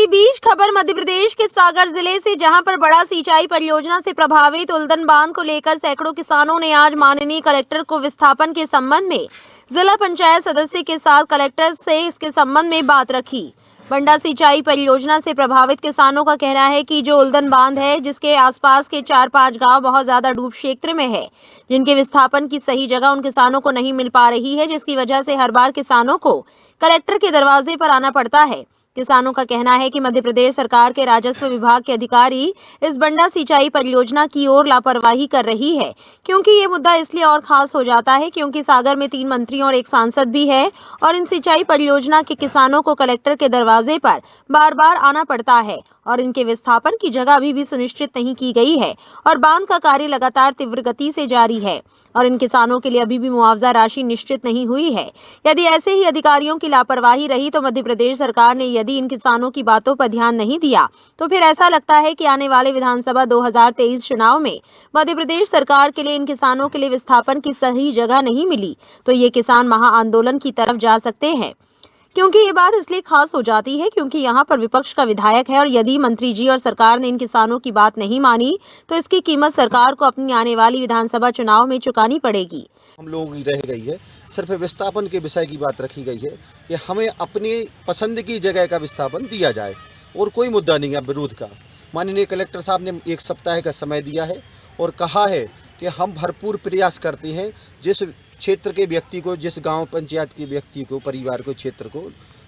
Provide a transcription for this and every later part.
बीच खबर मध्य प्रदेश के सागर जिले से, जहां पर बड़ा सिंचाई परियोजना से प्रभावित उल्दन बांध को लेकर सैकड़ों किसानों ने आज माननीय कलेक्टर को विस्थापन के संबंध में जिला पंचायत सदस्य के साथ कलेक्टर से इसके संबंध में बात रखी। बंडा सिंचाई परियोजना से प्रभावित किसानों का कहना है कि जो उल्दन बांध है, जिसके आसपास के 4-5 गांव बहुत ज्यादा डूब क्षेत्र में है, जिनके विस्थापन की सही जगह उन किसानों को नहीं मिल पा रही है, जिसकी वजह से हर बार किसानों को कलेक्टर के दरवाजे पर आना पड़ता है। किसानों का कहना है कि मध्य प्रदेश सरकार के राजस्व विभाग के अधिकारी इस बंडा सिंचाई परियोजना की ओर लापरवाही कर रही है, क्योंकि ये मुद्दा इसलिए और खास हो जाता है क्योंकि सागर में 3 मंत्री और 1 सांसद भी है और इन सिंचाई परियोजना के किसानों को कलेक्टर के दरवाजे पर बार-बार आना पड़ता है और इनके विस्थापन की जगह अभी भी सुनिश्चित नहीं की गई है और बांध का कार्य लगातार तीव्र गति से जारी है और इन किसानों के लिए अभी भी मुआवजा राशि निश्चित नहीं हुई है। यदि ऐसे ही अधिकारियों की लापरवाही रही तो मध्य प्रदेश सरकार ने यदि इन किसानों की बातों पर ध्यान नहीं दिया तो फिर ऐसा लगता है कि आने वाले विधानसभा 2023 चुनाव में मध्य प्रदेश सरकार के लिए इन किसानों के लिए विस्थापन की सही जगह नहीं मिली तो ये किसान महाआंदोलन की तरफ जा सकते हैं। क्योंकि ये बात इसलिए खास हो जाती है क्योंकि यहाँ पर विपक्ष का विधायक है और यदि मंत्री जी और सरकार ने इन किसानों की बात नहीं मानी तो इसकी कीमत सरकार को अपनी आने वाली विधानसभा चुनाव में चुकानी पड़ेगी। हम लोगों की रह गई है, सिर्फ विस्थापन के विषय की बात रखी गई है कि हमें अपनी पसंद की जगह का विस्थापन दिया जाए और कोई मुद्दा नहीं है विरोध का। माननीय कलेक्टर साहब ने 1 सप्ताह का समय दिया है और कहा है कि हम भरपूर प्रयास करते हैं जिस क्षेत्र के व्यक्ति को, जिस गांव पंचायत के व्यक्ति को, परिवार को, क्षेत्र को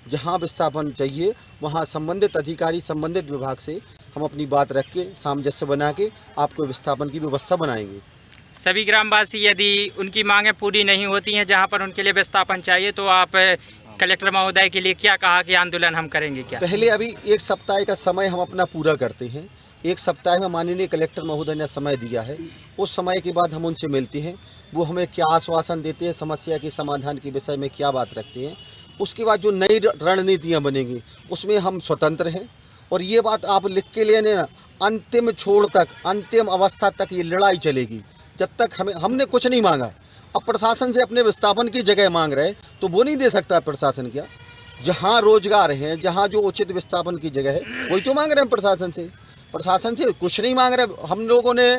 जहां विस्थापन चाहिए वहां संबंधित अधिकारी, संबंधित विभाग से हम अपनी बात रख के सामंजस्य बना के आपको विस्थापन की व्यवस्था बनाएंगे। सभी ग्रामवासी यदि उनकी मांगें पूरी नहीं होती हैं, जहां पर उनके लिए विस्थापन चाहिए, तो आप कलेक्टर महोदय के लिए क्या कहा कि आंदोलन हम करेंगे? क्या पहले अभी 1 सप्ताह का समय हम अपना पूरा करते हैं। 1 सप्ताह में माननीय कलेक्टर महोदय ने समय दिया है, उस समय के बाद हम उनसे मिलते हैं, वो हमें क्या आश्वासन देते हैं, समस्या के समाधान के विषय में क्या बात रखते हैं। उसके बाद जो नई रणनीतियाँ बनेंगी उसमें हम स्वतंत्र हैं और ये बात आप लिख के लेने, अंतिम छोर तक, अंतिम अवस्था तक ये लड़ाई चलेगी जब तक हमने कुछ नहीं मांगा। अब प्रशासन से अपने विस्थापन की जगह मांग रहे तो वो नहीं दे सकता प्रशासन। क्या जहाँ रोजगार है, जहाँ जो उचित विस्थापन की जगह है वही तो मांग रहे हैं प्रशासन से। प्रशासन से कुछ नहीं मांग रहे। हम लोगों ने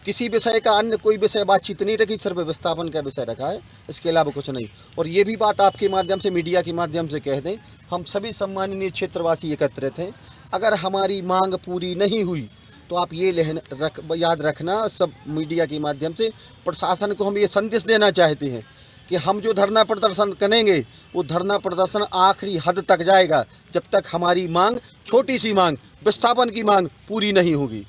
किसी विषय का अन्य कोई विषय बातचीत नहीं रखी, सिर्फ विस्थापन का विषय रखा है, इसके अलावा कुछ नहीं। और ये भी बात आपके माध्यम से, मीडिया के माध्यम से कह दें, हम सभी सम्माननीय क्षेत्रवासी एकत्रित हैं। अगर हमारी मांग पूरी नहीं हुई तो आप ये याद रखना, सब मीडिया के माध्यम से प्रशासन को हम ये संदेश देना चाहते हैं कि हम जो धरना प्रदर्शन करेंगे वो धरना प्रदर्शन आखिरी हद तक जाएगा जब तक हमारी मांग, छोटी सी मांग, विस्थापन की मांग पूरी नहीं होगी।